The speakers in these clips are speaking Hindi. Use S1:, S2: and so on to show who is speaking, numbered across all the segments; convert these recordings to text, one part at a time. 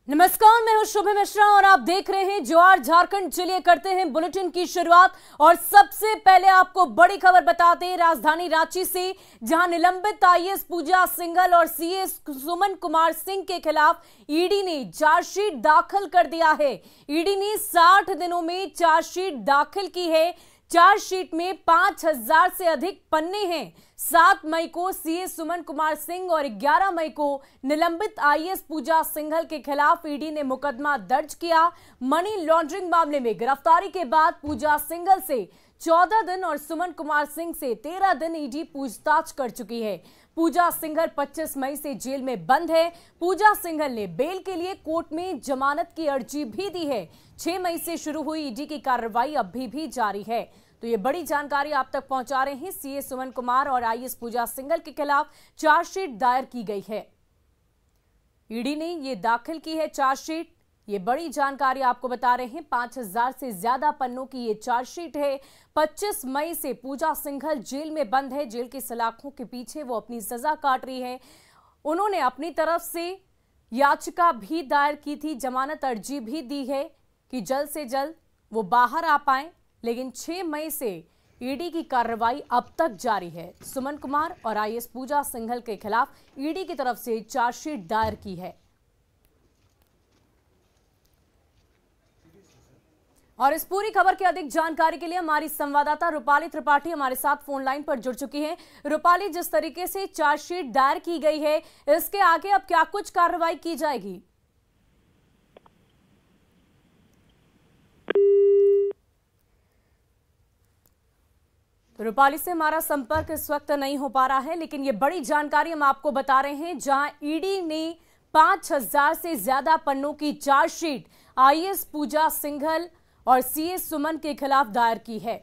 S1: नमस्कार, मैं हूं शुभम मिश्रा और आप देख रहे हैं ज्वार झारखंड। चलिए करते हैं बुलेटिन की शुरुआत और सबसे पहले आपको बड़ी खबर बताते हैं राजधानी रांची से, जहां निलंबित आईएएस पूजा सिंघल और सीए सुमन कुमार सिंह के खिलाफ ईडी ने चार्जशीट दाखिल कर दिया है। ईडी ने 60 दिनों में चार्जशीट दाखिल की है। चार्जशीट में 5000 से अधिक पन्ने हैं। 7 मई को सीए सुमन कुमार सिंह और 11 मई को निलंबित आईएएस पूजा सिंघल के खिलाफ ईडी ने मुकदमा दर्ज किया। मनी लॉन्ड्रिंग मामले में गिरफ्तारी के बाद पूजा सिंघल से 14 दिन और सुमन कुमार सिंह से 13 दिन ईडी पूछताछ कर चुकी है। पूजा सिंघल 25 मई से जेल में बंद है। पूजा सिंघल ने बेल के लिए कोर्ट में जमानत की अर्जी भी दी है। 6 मई से शुरू हुई ईडी की कार्रवाई अभी भी जारी है। तो ये बड़ी जानकारी आप तक पहुंचा रहे हैं। सीए सुमन कुमार और आईएएस पूजा सिंघल के खिलाफ चार्जशीट दायर की गई है। ईडी ने ये दाखिल की है चार्जशीट। ये बड़ी जानकारी आपको बता रहे हैं। 5000 से ज्यादा पन्नों की ये चार्जशीट है। 25 मई से पूजा सिंघल जेल में बंद है। जेल की सलाखों के पीछे वो अपनी सजा काट रही है। उन्होंने अपनी तरफ से याचिका भी दायर की थी, जमानत अर्जी भी दी है कि जल्द से जल्द वो बाहर आ पाए, लेकिन 6 मई से ईडी की कार्रवाई अब तक जारी है। सुमन कुमार और आईएएस पूजा सिंघल के खिलाफ ईडी की तरफ से चार्जशीट दायर की है। और इस पूरी खबर की अधिक जानकारी के लिए हमारी संवाददाता रूपाली त्रिपाठी हमारे साथ फोन लाइन पर जुड़ चुकी हैं। रूपाली, जिस तरीके से चार्जशीट दायर की गई है, इसके आगे अब क्या कुछ कार्रवाई की जाएगी? रूपाली से हमारा संपर्क इस वक्त नहीं हो पा रहा है, लेकिन ये बड़ी जानकारी हम आपको बता रहे हैं, जहां ईडी ने 5000 से ज्यादा पन्नों की चार्जशीट आईएएस पूजा सिंघल और सीए सुमन के खिलाफ दायर की है।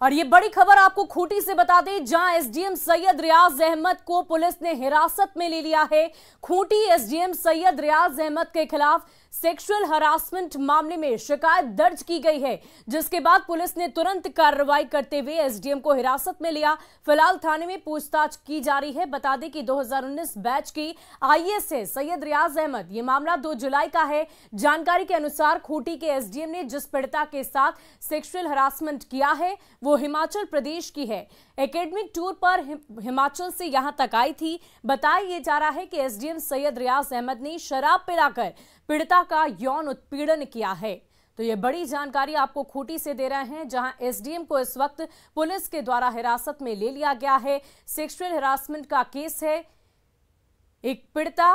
S1: और ये बड़ी खबर आपको खूंटी से बता दें, जहां एसडीएम सैयद रियाज अहमद को पुलिस ने हिरासत में ले लिया है। खूंटी एसडीएम सैयद रियाज अहमद के खिलाफ सेक्सुअल हरासमेंट मामले में शिकायत दर्ज की गई है, जिसके बाद पुलिस ने तुरंत कार्रवाई करते हुए एसडीएम को हिरासत में लिया। फिलहाल थाने में पूछताछ की जा रही है। बता दें कि 2019 बैच की आईएएस है सैयद रियाज अहमद। ये मामला 2 जुलाई का है। जानकारी के अनुसार खूंटी के एसडीएम ने जिस पीड़िता के साथ सेक्सुअल हरासमेंट किया है वो हिमाचल प्रदेश की है। एकेडमिक टूर पर हिमाचल से यहां तक आई थी। बताया जा रहा है कि एसडीएम सैयद रियाज अहमद ने शराब पिलाकर पीड़िता का यौन उत्पीड़न किया है। तो ये बड़ी जानकारी आपको खूंटी से दे रहे हैं, जहां एसडीएम को इस वक्त पुलिस के द्वारा हिरासत में ले लिया गया है। सेक्सुअल हरासमेंट का केस है एक पीड़िता।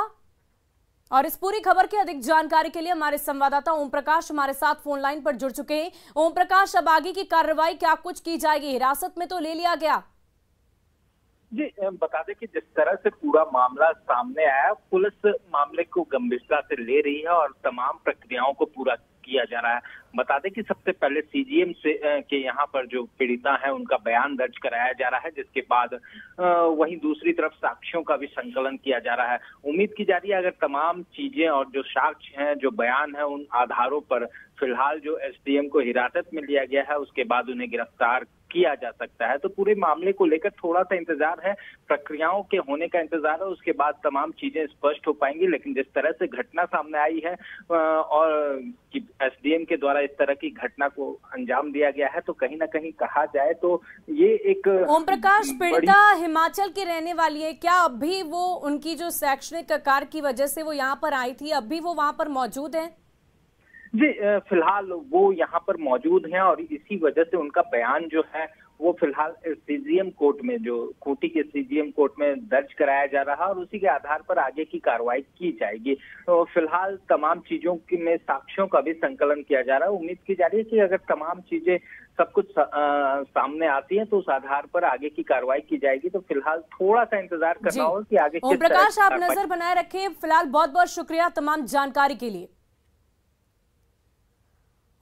S1: और इस पूरी खबर की अधिक जानकारी के लिए हमारे संवाददाता ओम प्रकाश हमारे साथ फोन लाइन पर जुड़ चुके हैं। ओम प्रकाश, अब आगे की कार्रवाई क्या कुछ की जाएगी? हिरासत में तो ले लिया गया
S2: जी, बता दें कि जिस तरह से पूरा मामला सामने आया, पुलिस मामले को गंभीरता से ले रही है और तमाम प्रक्रियाओं को पूरा किया जा रहा है। बता दें कि सबसे पहले सीजीएम से के यहाँ पर जो पीड़िता है उनका बयान दर्ज कराया जा रहा है, जिसके बाद वहीं दूसरी तरफ साक्ष्यों का भी संकलन किया जा रहा है। उम्मीद की जा रही है अगर तमाम चीजें और जो साक्ष्य हैं, जो बयान है, उन आधारों पर फिलहाल जो एसडीएम को हिरासत में लिया गया है, उसके बाद उन्हें गिरफ्तार किया जा सकता है। तो पूरे मामले को लेकर थोड़ा सा इंतजार है, प्रक्रियाओं के होने का इंतजार है, उसके बाद तमाम चीजें स्पष्ट हो पाएंगी। लेकिन जिस तरह से घटना सामने आई है और एसडीएम के द्वारा इस तरह की घटना को अंजाम दिया गया है, तो कहीं ना कहीं कहा जाए तो ये एक
S1: ओम प्रकाश, पीड़िता हिमाचल की रहने वाली है। क्या अब भी वो उनकी जो शैक्षणिक कार्य की वजह से वो यहाँ पर आई थी, अब भी वो वहाँ पर मौजूद है?
S2: जी, फिलहाल वो यहाँ पर मौजूद हैं और इसी वजह से उनका बयान जो है वो फिलहाल सीजीएम कोर्ट में, जो खूंटी के सीजीएम कोर्ट में दर्ज कराया जा रहा है और उसी के आधार पर आगे की कार्रवाई की जाएगी। तो फिलहाल तमाम चीजों में साक्ष्यों का भी संकलन किया जा रहा है। उम्मीद की जा रही है कि अगर तमाम चीजें सब कुछ सामने आती है तो उस आधार पर आगे की कार्रवाई की जाएगी। तो फिलहाल थोड़ा सा इंतजार करना होगा कि आगे
S1: ओम प्रकाश, आप नजर बनाए रखें। फिलहाल बहुत बहुत शुक्रिया तमाम जानकारी के लिए।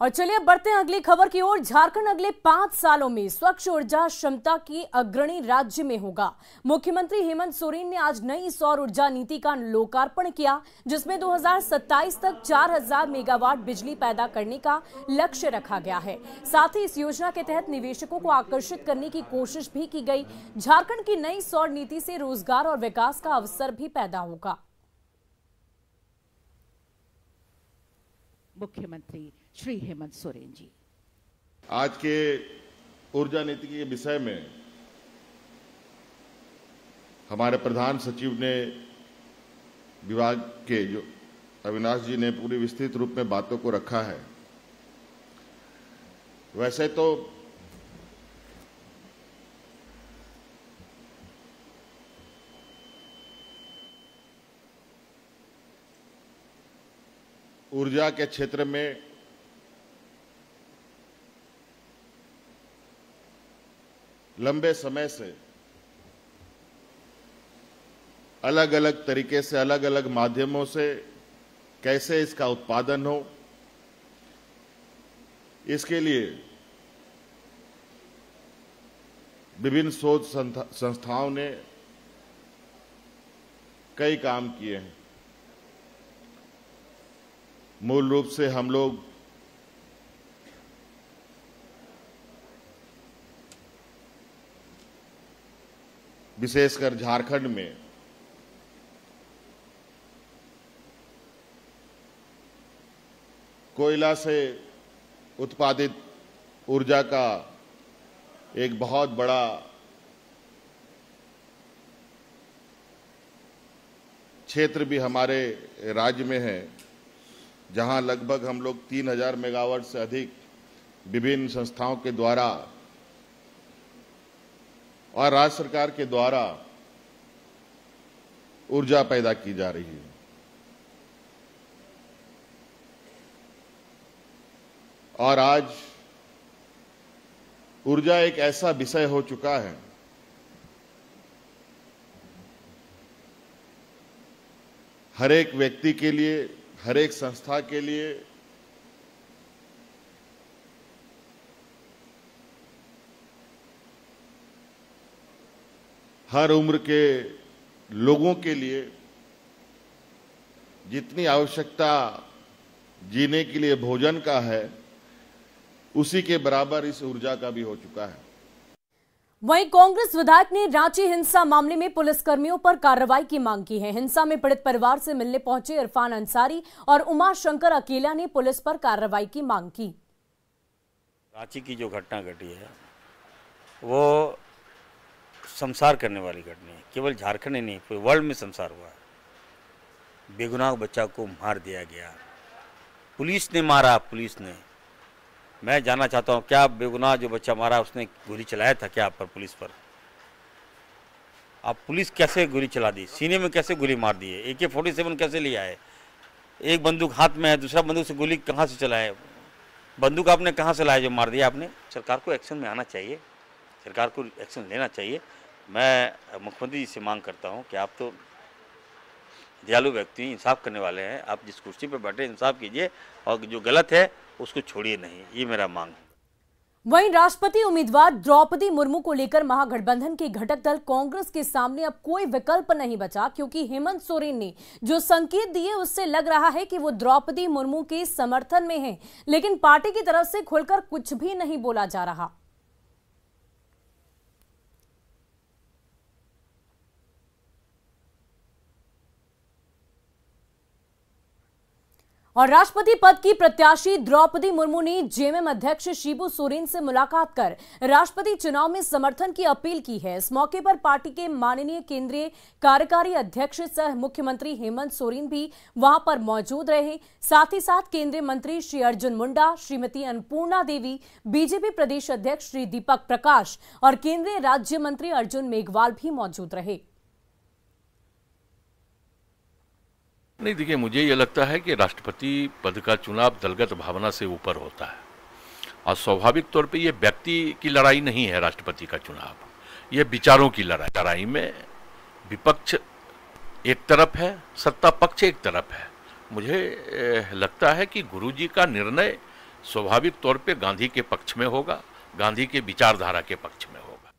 S1: और चलिए बढ़ते हैं अगली खबर की ओर। झारखंड अगले 5 सालों में स्वच्छ ऊर्जा क्षमता की अग्रणी राज्य में होगा। मुख्यमंत्री हेमंत सोरेन ने आज नई सौर ऊर्जा नीति का लोकार्पण किया, जिसमें 2027 तक 4000 मेगावाट बिजली पैदा करने का लक्ष्य रखा गया है। साथ ही इस योजना के तहत निवेशकों को आकर्षित करने की कोशिश भी की गई। झारखंड की नई सौर नीति से रोजगार और विकास का अवसर भी पैदा होगा।
S3: मुख्यमंत्री श्री हेमंत सोरेन जी।
S4: आज के ऊर्जा नीति के विषय में हमारे प्रधान सचिव ने, विभाग के जो अविनाश जी ने पूरी विस्तृत रूप में बातों को रखा है। वैसे तो ऊर्जा के क्षेत्र में लंबे समय से अलग अलग तरीके से, अलग अलग माध्यमों से कैसे इसका उत्पादन हो, इसके लिए विभिन्न शोध संस्थाओं ने कई काम किए हैं। मूल रूप से हम लोग विशेषकर झारखंड में कोयला से उत्पादित ऊर्जा का एक बहुत बड़ा क्षेत्र भी हमारे राज्य में है, जहां लगभग हम लोग 3000 मेगावाट से अधिक विभिन्न संस्थाओं के द्वारा और राज्य सरकार के द्वारा ऊर्जा पैदा की जा रही है। और आज ऊर्जा एक ऐसा विषय हो चुका है हर एक व्यक्ति के लिए, हर एक संस्था के लिए, हर उम्र के लोगों के लिए जितनी आवश्यकता जीने के लिए भोजन का है, उसी के बराबर इस ऊर्जा का भी हो चुका है।
S1: वहीं कांग्रेस विधायक ने रांची हिंसा मामले में पुलिसकर्मियों पर कार्रवाई की मांग की है। हिंसा में पीड़ित परिवार से मिलने पहुंचे इरफान अंसारी और उमा शंकर अकेला ने पुलिस पर कार्रवाई की मांग की।
S5: रांची की जो घटना घटी है वो शमशार करने वाली घटना है। केवल झारखंड ही नहीं, पूरे वर्ल्ड में शमशार हुआ है। बेगुनाह बच्चा को मार दिया गया, पुलिस ने मारा। पुलिस ने, मैं जानना चाहता हूं, क्या बेगुनाह जो बच्चा मारा उसने गोली चलाया था क्या आप पर, पुलिस पर? आप पुलिस कैसे गोली चला दी? सीने में कैसे गोली मार दी है? AK-47 कैसे लिया है? एक बंदूक हाथ में है, दूसरा बंदूक से गोली कहाँ से चला है? बंदूक आपने कहाँ से लाया जो मार दिया आपने? सरकार को एक्शन में आना चाहिए, सरकार को एक्शन लेना चाहिए। मैं मुख्यमंत्री जी से मांग करता हूँ कि आप तो दयालु व्यक्ति, इंसाफ करने वाले हैं, आप जिस कुर्सी पर बैठे इंसाफ कीजिए और जो गलत है उसको छोड़िए नहीं, ये मेरा मांग है।
S1: वहीं राष्ट्रपति उम्मीदवार द्रौपदी मुर्मू को लेकर महागठबंधन के घटक दल कांग्रेस के सामने अब कोई विकल्प नहीं बचा, क्योंकि हेमंत सोरेन ने जो संकेत दिए उससे लग रहा है कि वो द्रौपदी मुर्मू के समर्थन में हैं, लेकिन पार्टी की तरफ से खुलकर कुछ भी नहीं बोला जा रहा। और राष्ट्रपति पद की प्रत्याशी द्रौपदी मुर्मू ने जेएमएम अध्यक्ष शिबू सोरेन से मुलाकात कर राष्ट्रपति चुनाव में समर्थन की अपील की है। इस मौके पर पार्टी के माननीय केंद्रीय कार्यकारी अध्यक्ष सह मुख्यमंत्री हेमंत सोरेन भी वहां पर मौजूद रहे। साथ ही साथ केंद्रीय मंत्री श्री अर्जुन मुंडा, श्रीमती अन्नपूर्णा देवी, बीजेपी प्रदेश अध्यक्ष श्री दीपक प्रकाश और केंद्रीय राज्य मंत्री अर्जुन मेघवाल भी मौजूद रहे।
S6: नहीं, देखिए, मुझे ये लगता है कि राष्ट्रपति पद का चुनाव दलगत भावना से ऊपर होता है और स्वाभाविक तौर पे ये व्यक्ति की लड़ाई नहीं है। राष्ट्रपति का चुनाव ये विचारों की लड़ाई में विपक्ष एक तरफ है, सत्ता पक्ष एक तरफ है। मुझे लगता है कि गुरुजी का निर्णय स्वाभाविक तौर पे गांधी के पक्ष में होगा, गांधी के विचारधारा के पक्ष में होगा।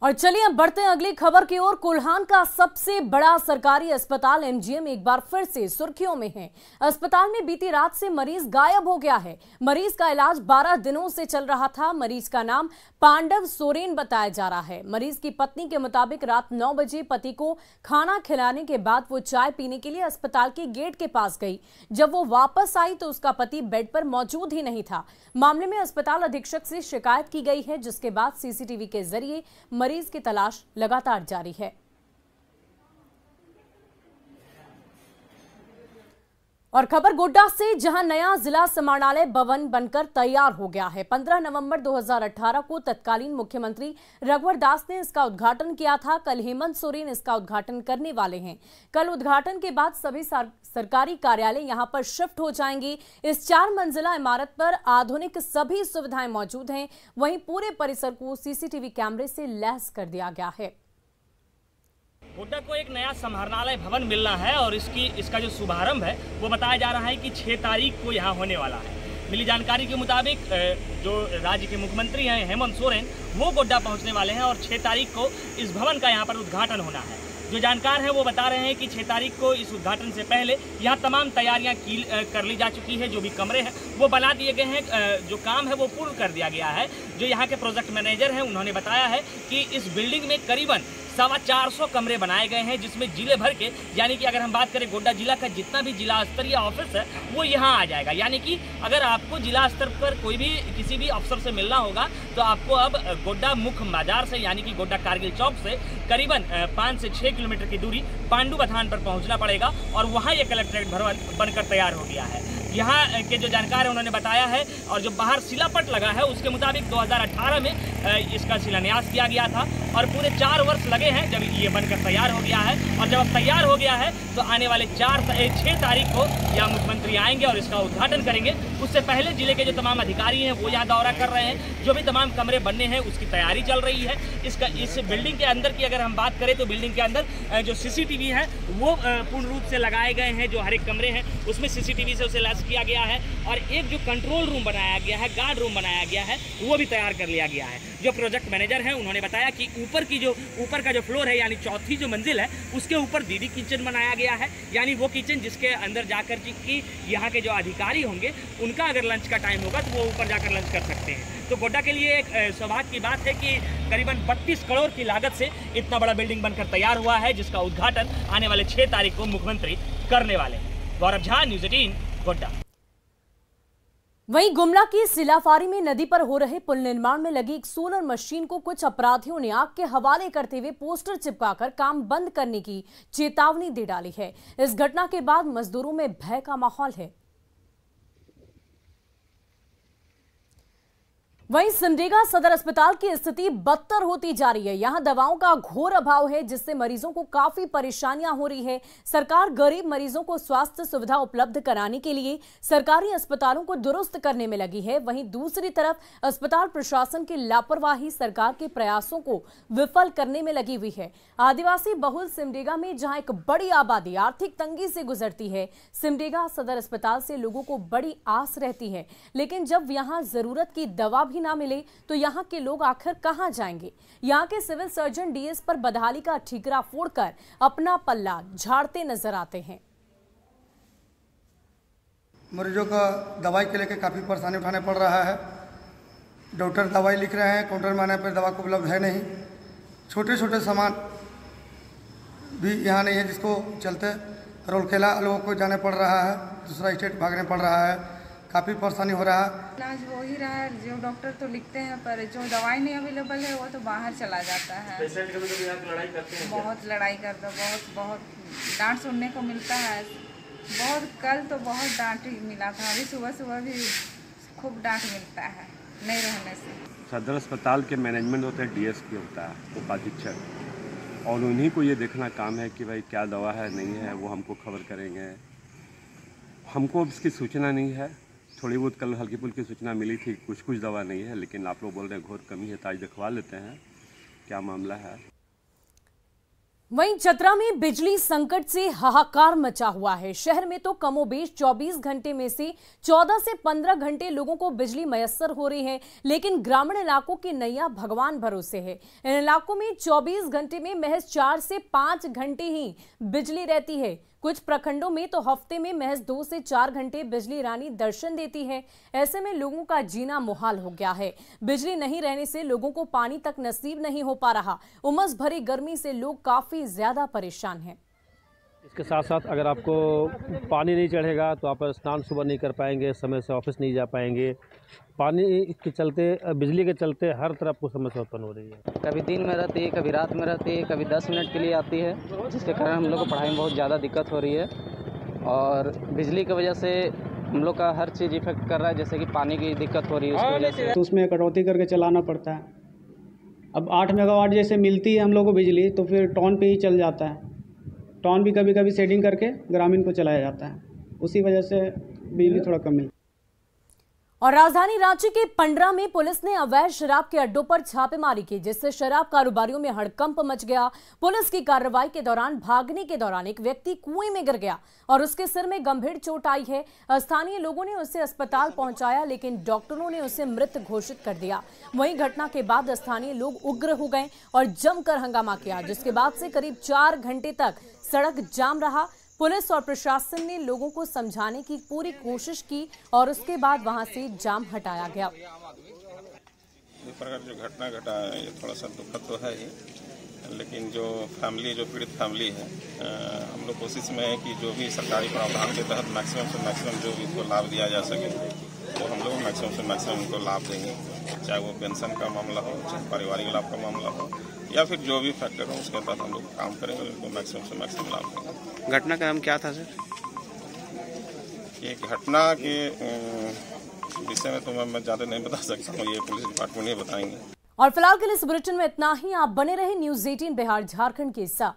S1: और चलिए अब बढ़ते हैं अगली खबर की ओर। कोल्हान का सबसे बड़ा सरकारी अस्पताल एमजीएम एक बार फिर से सुर्खियों में है। अस्पताल में बीती रात से मरीज गायब हो गया है। मरीज का इलाज 12 दिनों से चल रहा था। मरीज का नाम पांडव सोरेन बताया जा रहा है। मरीज की पत्नी के मुताबिक रात 9 बजे पति को खाना खिलाने के बाद वो चाय पीने के लिए अस्पताल के गेट के पास गई। जब वो वापस आई तो उसका पति बेड पर मौजूद ही नहीं था। मामले में अस्पताल अधीक्षक से शिकायत की गई है, जिसके बाद सीसीटीवी के जरिए मरीज की तलाश लगातार जारी है। और खबर गोड्डा से, जहां नया जिला समाहरणालय भवन बनकर तैयार हो गया है। 15 नवंबर 2018 को तत्कालीन मुख्यमंत्री रघुवर दास ने इसका उद्घाटन किया था। कल हेमंत सोरेन इसका उद्घाटन करने वाले हैं। कल उद्घाटन के बाद सभी सरकारी कार्यालय यहां पर शिफ्ट हो जाएंगे। इस 4 मंजिला इमारत पर आधुनिक सभी सुविधाएं मौजूद हैं। वहीं पूरे परिसर को सीसीटीवी कैमरे से लैस कर दिया गया है।
S7: गोड्डा को एक नया समाहरणालय भवन मिलना है और इसका जो शुभारंभ है वो बताया जा रहा है कि 6 तारीख को यहाँ होने वाला है। मिली जानकारी के मुताबिक जो राज्य के मुख्यमंत्री हैं हेमंत सोरेन, वो गोड्डा पहुँचने वाले हैं और 6 तारीख को इस भवन का यहाँ पर उद्घाटन होना है। जो जानकार हैं वो बता रहे हैं कि 6 तारीख को इस उद्घाटन से पहले यहाँ तमाम तैयारियाँ कर ली जा चुकी है। जो भी कमरे हैं वो बना दिए गए हैं, जो काम है वो पूर्ण कर दिया गया है। जो यहाँ के प्रोजेक्ट मैनेजर हैं उन्होंने बताया है कि इस बिल्डिंग में करीबन 425 कमरे बनाए गए हैं, जिसमें जिले भर के, यानी कि अगर हम बात करें गोड्डा जिला का जितना भी जिला स्तरीय ऑफिस है वो यहाँ आ जाएगा। यानी कि अगर आपको जिला स्तर पर कोई भी किसी भी अफसर से मिलना होगा तो आपको अब गोड्डा मुख्य बाजार से, यानी कि गोड्डा कारगिल चौक से करीबन 5 से 6 किलोमीटर की दूरी पांडु बथान पर पहुँचना पड़ेगा और वहाँ ये कलेक्ट्रेट भवन बनकर तैयार हो गया है। यहाँ के जो जानकार है उन्होंने बताया है और जो बाहर शिलापट लगा है उसके मुताबिक 2018 में इसका शिलान्यास किया गया था और पूरे 4 वर्ष लगे हैं जब ये बनकर तैयार हो गया है। और जब तैयार हो गया है तो आने वाले 6 तारीख को यहाँ मुख्यमंत्री आएंगे और इसका उद्घाटन करेंगे। उससे पहले जिले के जो तमाम अधिकारी हैं वो यहाँ दौरा कर रहे हैं। जो भी तमाम कमरे बनने हैं उसकी तैयारी चल रही है। इस बिल्डिंग के अंदर की अगर हम बात करें तो बिल्डिंग के अंदर जो सीसीटीवी है वो पूर्ण रूप से लगाए गए हैं। जो हर एक कमरे हैं उसमें सीसीटीवी से उसे लैस किया गया है और एक जो कंट्रोल रूम बनाया गया है, गार्ड रूम बनाया गया है, वो भी तैयार कर लिया गया है। जो प्रोजेक्ट मैनेजर हैं उन्होंने बताया कि ऊपर का जो फ्लोर है, यानी चौथी जो मंजिल है, उसके ऊपर दीदी किचन बनाया गया है। यानी वो किचन जिसके अंदर जाकर कि यहाँ के जो अधिकारी होंगे उनका अगर लंच का टाइम होगा तो वो ऊपर जाकर लंच कर सकते हैं। तो गोड्डा के लिए एक सौभाग्य की बात है कि करीबन 32 करोड़ की लागत से इतना बड़ा बिल्डिंग बनकर तैयार हुआ है, जिसका उद्घाटन आने वाले 6 तारीख को मुख्यमंत्री करने वाले हैं। गौरव झा, न्यूज़ 18, गोड्डा।
S1: वहीं गुमला की सिलाफारी में नदी पर हो रहे पुल निर्माण में लगी एक सोलर मशीन को कुछ अपराधियों ने आग के हवाले करते हुए पोस्टर चिपकाकर काम बंद करने की चेतावनी दे डाली है। इस घटना के बाद मजदूरों में भय का माहौल है। वहीं सिमडेगा सदर अस्पताल की स्थिति बदतर होती जा रही है। यहां दवाओं का घोर अभाव है, जिससे मरीजों को काफी परेशानियां हो रही है। सरकार गरीब मरीजों को स्वास्थ्य सुविधा उपलब्ध कराने के लिए सरकारी अस्पतालों को दुरुस्त करने में लगी है। वहीं दूसरी तरफ अस्पताल प्रशासन की लापरवाही सरकार के प्रयासों को विफल करने में लगी हुई है। आदिवासी बहुल सिमडेगा में जहां एक बड़ी आबादी आर्थिक तंगी से गुजरती है, सिमडेगा सदर अस्पताल से लोगों को बड़ी आस रहती है, लेकिन जब यहां जरूरत की दवा भी ना मिले तो यहां के लोग आखिर कहां जाएंगे। यहां के सिविल सर्जन डीएस पर बदहाली का ठीकरा फोड़कर अपना पल्ला झाड़ते नजर आते हैं।
S8: मरीजों का दवाई के लेकर काफ़ी परेशानी उठाने पड़ रहा है। डॉक्टर दवाई लिख रहे हैं, काउंटर में आने पर दवा को उपलब्ध है नहीं। छोटे छोटे सामान भी यहाँ नहीं है, जिसको चलते रोलकेला लोगों को जाने पड़ रहा है, दूसरा स्टेट भागने पड़ रहा है। काफ़ी परेशानी हो रहा है।
S9: इलाज हो ही रहा है, जो डॉक्टर तो लिखते हैं पर जो दवाई नहीं अवेलेबल है वो तो बाहर चला जाता है। पेशेंट कभी यहाँ लड़ाई करते हैं, बहुत लड़ाई करते हैं, बहुत डांट सुनने को मिलता है। कल तो बहुत डांट ही मिला था, अभी सुबह भी खूब डांट मिलता है नहीं रहने से।
S10: सदर अस्पताल के मैनेजमेंट होते हैं, डीएसपी होता है उपाधीक्षक, और उन्हीं को ये देखना काम है कि भाई क्या दवा है नहीं है, वो हमको खबर करेंगे। हमको इसकी सूचना नहीं है। थोड़ी बहुत कल हल्की फुल्की सूचना मिली थी, कुछ दवा नहीं है, लेकिन आप लोग बोल रहे हैं घोर कमी है, तो आज दिखवा लेते हैं क्या मामला है।
S1: वहीं चतरा में बिजली संकट से हाहाकार मचा हुआ है। शहर में तो कमोबेश 24 घंटे में से 14 से 15 घंटे लोगों को बिजली मयस्सर हो रही है, लेकिन ग्रामीण इलाकों की नैया भगवान भरोसे है। इन इलाकों में 24 घंटे में महज 4 से 5 घंटे ही बिजली रहती है। कुछ प्रखंडों में तो हफ्ते में महज 2 से 4 घंटे बिजली रानी दर्शन देती है। ऐसे में लोगों का जीना मुहाल हो गया है। बिजली नहीं रहने से लोगों को पानी तक नसीब नहीं हो पा रहा। उमस भरी गर्मी से लोग काफी ज्यादा परेशान हैं।
S11: इसके साथ साथ अगर आपको पानी नहीं चढ़ेगा तो आप स्नान सुबह नहीं कर पाएंगे, समय से ऑफिस नहीं जा पाएंगे। पानी के चलते, बिजली के चलते हर तरफ को समस्या उत्पन्न हो रही है।
S12: कभी दिन में रहती है, कभी रात में रहती है, कभी 10 मिनट के लिए आती है, जिसके कारण हम लोग को पढ़ाई में बहुत ज़्यादा दिक्कत हो रही है। और बिजली की वजह से हम लोग का हर चीज़ इफेक्ट कर रहा है, जैसे कि पानी की दिक्कत हो रही है उसकी वजह से।
S13: तो उसमें कटौती करके चलाना पड़ता है। अब 8 मेगावाट जैसे मिलती है हम लोग को बिजली, तो फिर टॉन पे ही चल जाता है। टॉन भी कभी कभी सेटिंग करके ग्रामीण को चलाया जाता है, उसी वजह से बिजली थोड़ा कम मिलती है।
S1: और राजधानी रांची के पंडरा में पुलिस ने अवैध शराब के अड्डों पर छापेमारी की, जिससे शराब कारोबारियों में हड़कंप मच गया। पुलिस की कार्रवाई के दौरान भागने के दौरान एक व्यक्ति कुएं में गिर गया और उसके सिर में गंभीर चोट आई है। स्थानीय लोगों ने उसे अस्पताल पहुंचाया, लेकिन डॉक्टरों ने उसे मृत घोषित कर दिया। वहीं घटना के बाद स्थानीय लोग उग्र हो गए और जमकर हंगामा किया, जिसके बाद से करीब 4 घंटे तक सड़क जाम रहा। पुलिस और प्रशासन ने लोगों को समझाने की पूरी कोशिश की और उसके बाद वहां से जाम हटाया गया।
S14: इस प्रकार जो घटना घटा है ये थोड़ा सा दुखद तो है ही, लेकिन जो पीड़ित फैमिली है, हम लोग कोशिश में है कि जो भी सरकारी प्रावधान के तहत मैक्सिमम से मैक्सिमम जो भी इसको लाभ दिया जा सके, तो हम लोग मैक्सिमम से मैक्सिमम उनको लाभ देंगे, चाहे वो पेंशन का मामला हो, चाहे पारिवारिक लाभ का मामला हो, या फिर जो भी फैक्टर हो उसके तहत हम लोग काम करेंगे, उनको मैक्सिमम से मैक्सिमम लाभ देंगे।
S15: घटना का नाम क्या था सर?
S14: ये घटना के विषय में तो मैं ज़्यादा नहीं बता सकता हूँ, ये पुलिस डिपार्टमेंट ही बताएंगे।
S1: और फिलहाल के लिए इस बुलेटिन में इतना ही। आप बने रहे न्यूज़ 18 बिहार झारखंड के साथ।